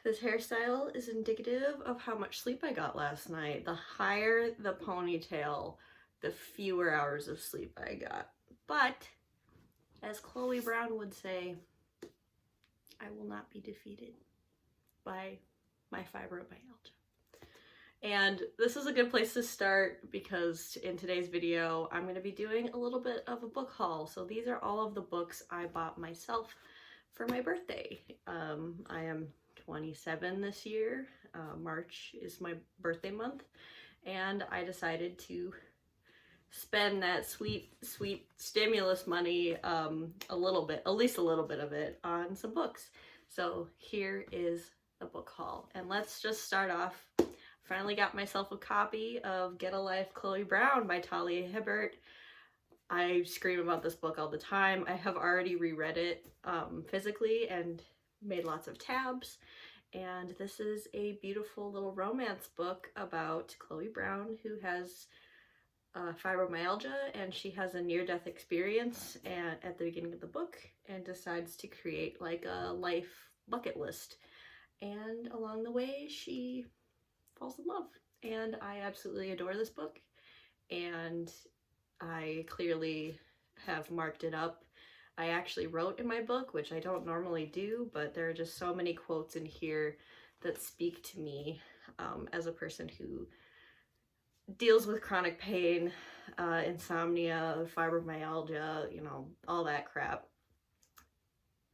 This hairstyle is indicative of how much sleep I got last night. The higher the ponytail, the fewer hours of sleep I got. But, as Chloe Brown would say, I will not be defeated by my fibromyalgia. And this is a good place to start because in today's video, I'm going to be doing a little bit of a book haul. So these are all of the books I bought myself for my birthday. I am 27 this year. March is my birthday month, and I decided to spend that sweet stimulus money, a little bit, at least a little bit of it, on some books. So here is the book haul, and let's just start off. Finally got myself a copy of Get a Life, Chloe Brown by Talia Hibbert. I scream about this book all the time. I have already reread it physically and made lots of tabs. And this is a beautiful little romance book about Chloe Brown, who has fibromyalgia, and she has a near-death experience at the beginning of the book and decides to create like a life bucket list. And along the way, she falls in love. And I absolutely adore this book. And I clearly have marked it up. I actually wrote in my book, which I don't normally do, but there are just so many quotes in here that speak to me as a person who deals with chronic pain, insomnia, fibromyalgia, you know, all that crap.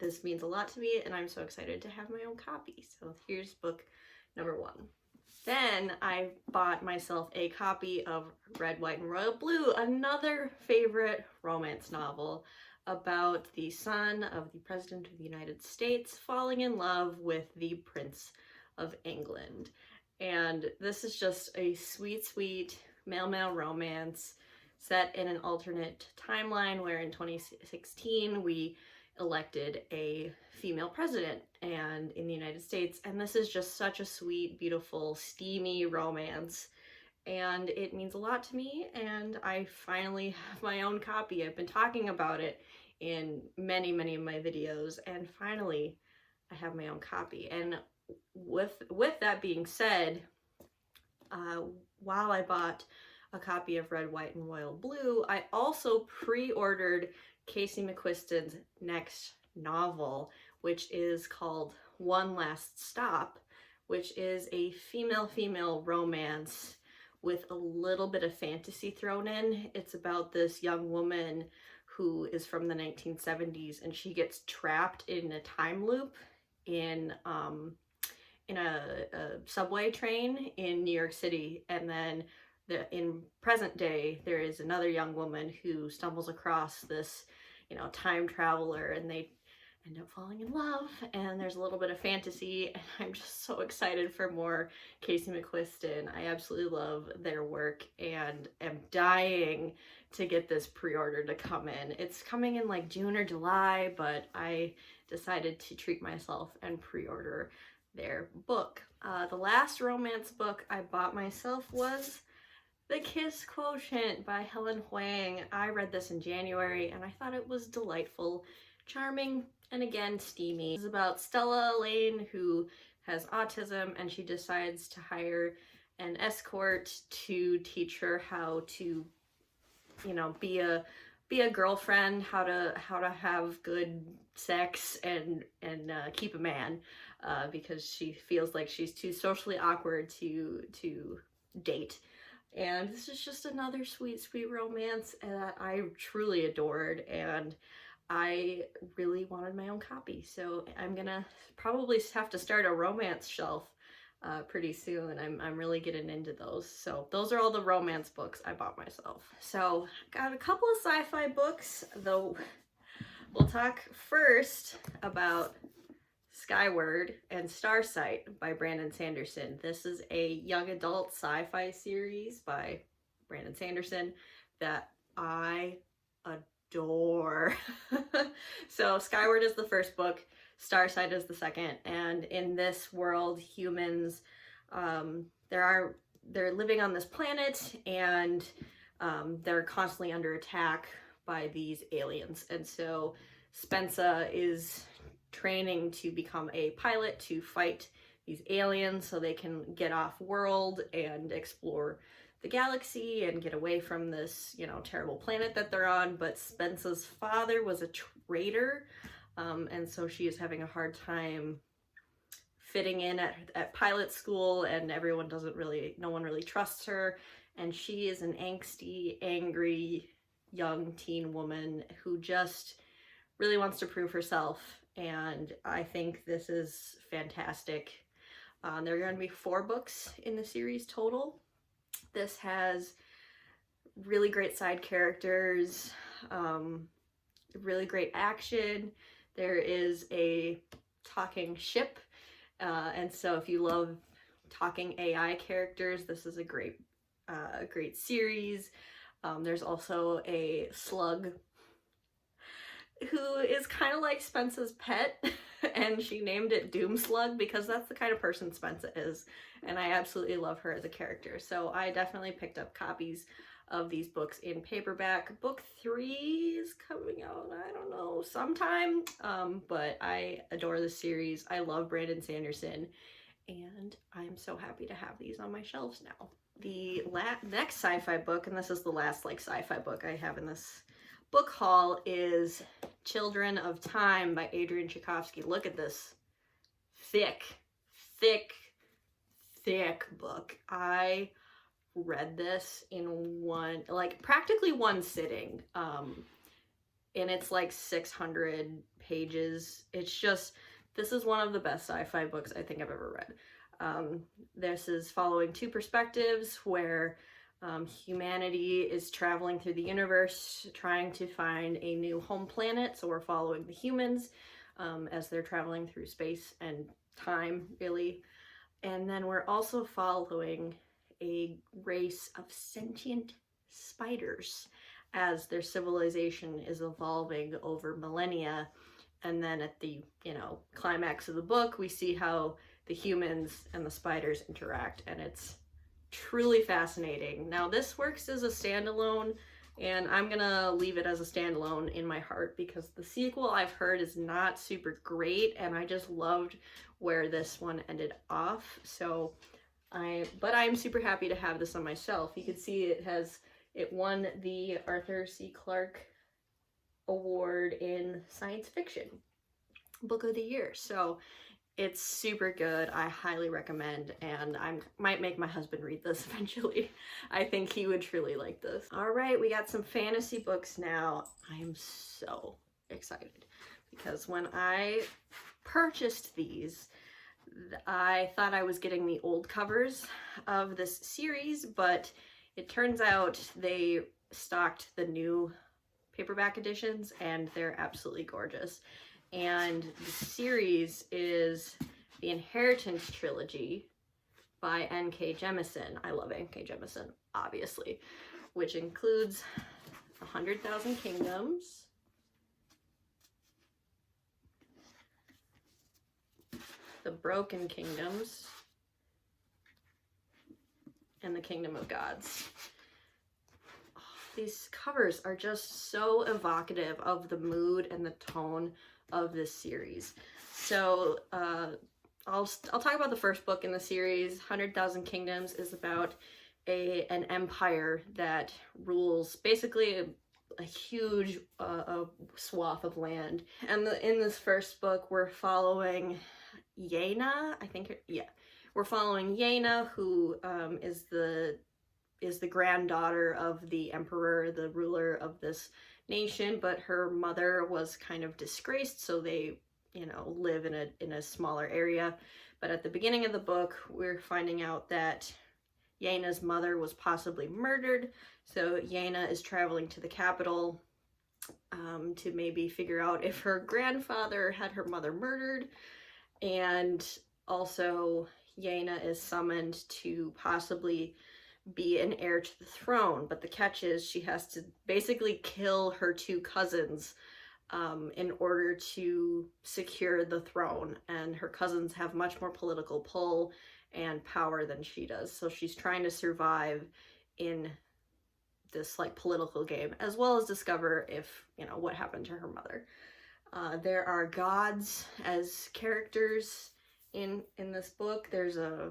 This means a lot to me, and I'm so excited to have my own copy. So here's book number 1. Then I bought myself a copy of Red, White, and Royal Blue, another favorite romance novel about the son of the President of the United States falling in love with the Prince of England. And this is just a sweet male-male romance set in an alternate timeline where in 2016 we elected a female president and in the United States, and this is just such a sweet, beautiful, steamy romance, and it means a lot to me, and I finally have my own copy. I've been talking about it in many of my videos, and finally I have my own copy. And with that being said, while I bought a copy of Red, White, and Royal Blue, I also pre-ordered Casey McQuiston's next novel, which is called One Last Stop, which is a female romance with a little bit of fantasy thrown in. It's about this young woman who is from the 1970s, and she gets trapped in a time loop in a subway train in New York City, and then in present day there is another young woman who stumbles across this, you know, time traveler, and they end up falling in love, and there's a little bit of fantasy, and I'm just so excited for more Casey McQuiston. I absolutely love their work and am dying to get this pre-order to come in. It's coming in like June or July, but I decided to treat myself and pre-order their book. The last romance book I bought myself was The Kiss Quotient by Helen Hoang. I read this in January and I thought it was delightful, charming, and again steamy. It's about Stella Lane, who has autism, and she decides to hire an escort to teach her how to, you know, be a girlfriend, how to have good sex and keep a man, because she feels like she's too socially awkward to date. And this is just another sweet romance that I truly adored, and I really wanted my own copy. So I'm gonna probably have to start a romance shelf pretty soon. I'm really getting into those. So those are all the romance books I bought myself. So got a couple of sci-fi books, though. We'll talk first about Skyward and Starsight by Brandon Sanderson. This is a young adult sci-fi series by Brandon Sanderson that I adore. So Skyward is the first book, Starsight is the second, and in this world, humans, they're living on this planet, and they're constantly under attack by these aliens. And so Spensa is training to become a pilot to fight these aliens so they can get off world and explore the galaxy and get away from this, you know, terrible planet that they're on. But Spence's father was a traitor, and so she is having a hard time fitting in at pilot school, and no one really trusts her. And she is an angsty, angry, young teen woman who just really wants to prove herself. And I think this is fantastic. There are going to be 4 books in the series total. This has really great side characters, really great action. There is a talking ship, and so if you love talking AI characters, this is a great series. There's also a slug who is kind of like Spence's pet, and she named it Doomslug because that's the kind of person Spence is, and I absolutely love her as a character. So I definitely picked up copies of these books in paperback. Book 3 is coming out, I don't know, sometime, but I adore this series. I love Brandon Sanderson, and I'm so happy to have these on my shelves now. The next sci-fi book, and this is the last like sci-fi book I have in this book haul, is Children of Time by Adrian Tchaikovsky. Look at this thick book. I read this in practically one sitting, and it's like 600 pages. It's just, this is one of the best sci-fi books I think I've ever read. This is following 2 perspectives where humanity is traveling through the universe trying to find a new home planet. So we're following the humans as they're traveling through space and time, really. And then we're also following a race of sentient spiders as their civilization is evolving over millennia. And then at the, you know, climax of the book, we see how the humans and the spiders interact, and it's truly fascinating. Now, this works as a standalone, and I'm gonna leave it as a standalone in my heart because the sequel I've heard is not super great, and I just loved where this one ended off. So but I'm super happy to have this on my shelf. You can see it won the Arthur C. Clarke Award in Science Fiction Book of the Year. So it's super good. I highly recommend, and I might make my husband read this eventually. I think he would truly like this. All right, we got some fantasy books now. I am so excited because when I purchased these, I thought I was getting the old covers of this series, but it turns out they stocked the new paperback editions, and they're absolutely gorgeous. And the series is the Inheritance Trilogy by N.K. Jemisin. I love N.K. Jemisin, obviously, which includes 100,000 Kingdoms, The Broken Kingdoms, and The Kingdom of Gods. Oh, these covers are just so evocative of the mood and the tone of this series. So I'll talk about the first book in the series. 100,000 Kingdoms is about an empire that rules basically a huge swath of land. And in this first book, we're following Yaena. We're following Yaena, who is the granddaughter of the emperor, the ruler of this nation, but her mother was kind of disgraced, so they, you know, live in a smaller area. But at the beginning of the book, we're finding out that Yaena's mother was possibly murdered, so Yaena is traveling to the capital to maybe figure out if her grandfather had her mother murdered. And also Yaena is summoned to possibly be an heir to the throne, but the catch is she has to basically kill her 2 cousins in order to secure the throne, and her cousins have much more political pull and power than she does, so she's trying to survive in this like political game, as well as discover if, you know, what happened to her mother. There are gods as characters in this book. There's a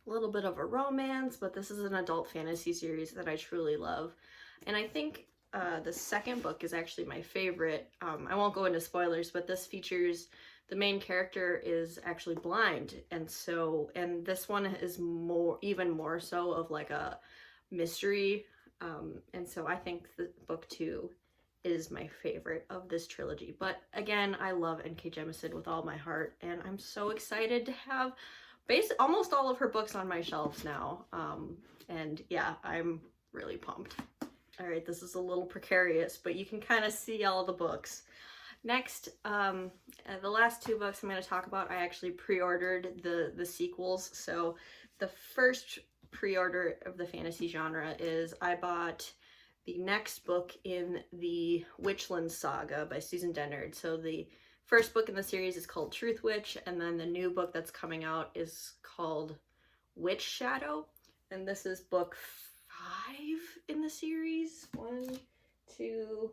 little bit of a romance, but this is an adult fantasy series that I truly love. And I think the second book is actually my favorite. I won't go into spoilers, but this features the main character is actually blind, and this one is even more so of like a mystery. And so I think the book 2 is my favorite of this trilogy. But again, I love N.K. Jemisin with all my heart, and I'm so excited to have almost all of her books on my shelves now. And yeah, I'm really pumped. All right, this is a little precarious, but you can kind of see all the books. Next, the last 2 books I'm going to talk about, I actually pre-ordered the sequels. So the first pre-order of the fantasy genre is I bought the next book in the Witchland saga by Susan Dennard. So the first book in the series is called Truth Witch, and then the new book that's coming out is called Witch Shadow. And this is book 5 in the series. 1, 2,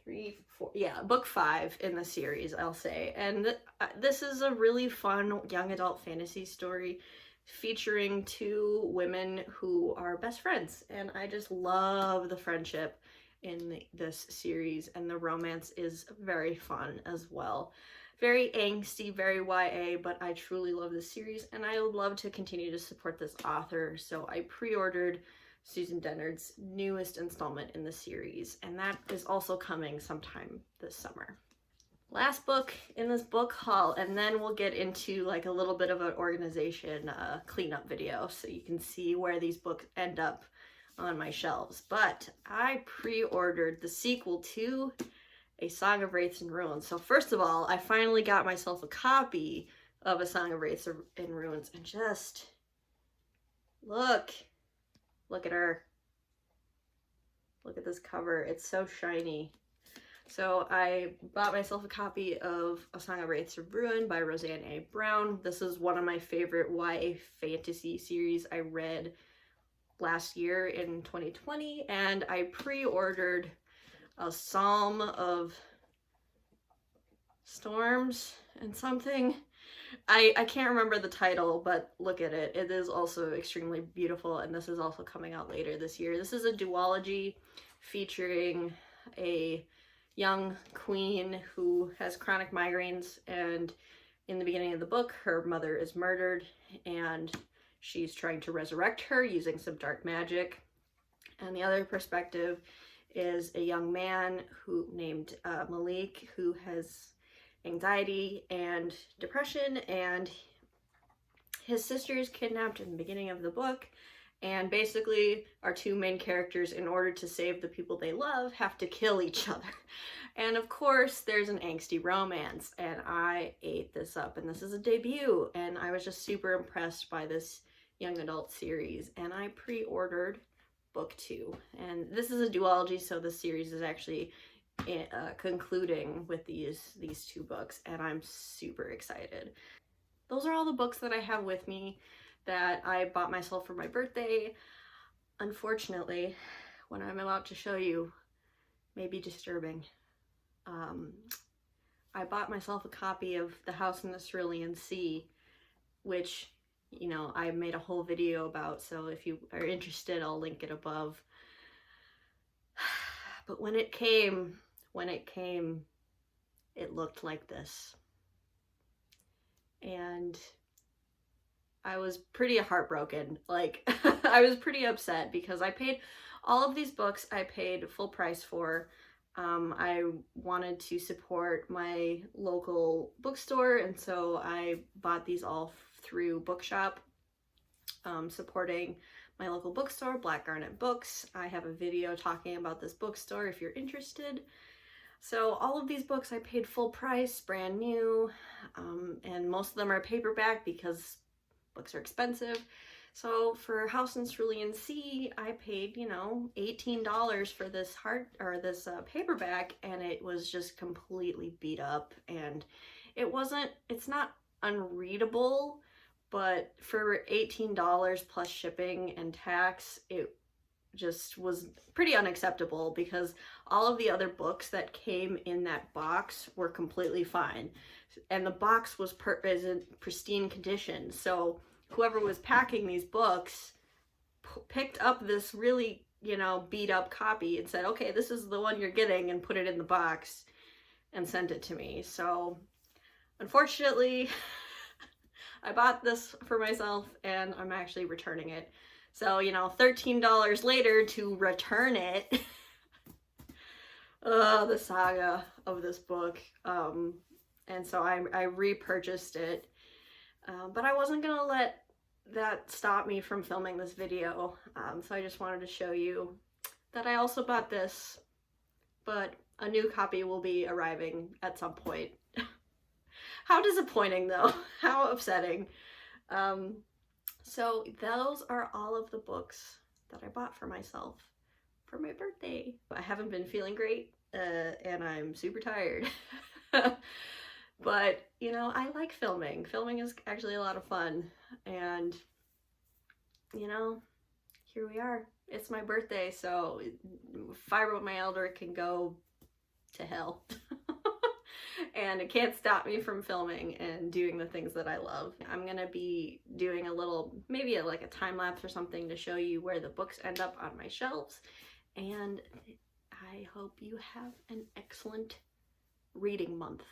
3, 4. Yeah, book 5 in the series, I'll say. And this is a really fun young adult fantasy story featuring 2 women who are best friends. And I just love the friendship in this series, and the romance is very fun as well. Very angsty, very YA, but I truly love this series, and I would love to continue to support this author. So I pre-ordered Susan Dennard's newest installment in the series, and that is also coming sometime this summer. Last book in this book haul, and then we'll get into like a little bit of an organization cleanup video so you can see where these books end up on my shelves. But I pre-ordered the sequel to A Song of Wraiths and Ruins. So first of all, I finally got myself a copy of A Song of Wraiths and Ruins, and just look at her. Look at this cover. It's so shiny. So I bought myself a copy of A Song of Wraiths and Ruin by Roseanne A. Brown. This is one of my favorite YA fantasy series I read last year in 2020, and I pre-ordered A Psalm of Storms and something. I can't remember the title, but look at it. It is also extremely beautiful, and this is also coming out later this year. This is a duology featuring a young queen who has chronic migraines, and in the beginning of the book, her mother is murdered, and she's trying to resurrect her using some dark magic. And the other perspective is a young man named Malik, who has anxiety and depression, and his sister is kidnapped in the beginning of the book, and basically our 2 main characters, in order to save the people they love, have to kill each other. And of course there's an angsty romance, and I ate this up, and this is a debut, and I was just super impressed by this young adult series, and I pre-ordered book 2. And this is a duology, so the series is actually concluding with these 2 books, and I'm super excited. Those are all the books that I have with me that I bought myself for my birthday. Unfortunately, what I'm about to show you may be disturbing. I bought myself a copy of The House in the Cerulean Sea, which, you know, I made a whole video about, so if you are interested, I'll link it above. But when it came, it looked like this. And I was pretty heartbroken. Like, I was pretty upset because I paid all of these books, I paid full price for. I wanted to support my local bookstore, and so I bought these all through Bookshop, supporting my local bookstore, Black Garnet Books. I have a video talking about this bookstore if you're interested. So all of these books I paid full price, brand new, and most of them are paperback because books are expensive. So for House in Cerulean Sea, I paid, you know, $18 for this paperback, and it was just completely beat up, and it's not unreadable, but for $18 plus shipping and tax, it just was pretty unacceptable, because all of the other books that came in that box were completely fine. And the box was in pristine condition. So whoever was packing these books picked up this really, you know, beat up copy and said, okay, this is the one you're getting, and put it in the box and sent it to me. So unfortunately, I bought this for myself and I'm actually returning it. So, you know, $13 later to return it. The saga of this book. And so I repurchased it. But I wasn't gonna let that stop me from filming this video. So I just wanted to show you that I also bought this, but a new copy will be arriving at some point. How disappointing though, how upsetting. So those are all of the books that I bought for myself for my birthday. I haven't been feeling great, and I'm super tired. But, you know, I like filming. Filming is actually a lot of fun. And, you know, here we are. It's my birthday, so fibromyalgia can go to hell. And it can't stop me from filming and doing the things that I love. I'm gonna be doing a little, maybe like a time lapse or something, to show you where the books end up on my shelves. And I hope you have an excellent reading month.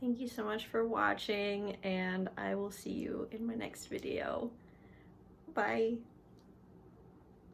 Thank you so much for watching, and I will see you in my next video. Bye.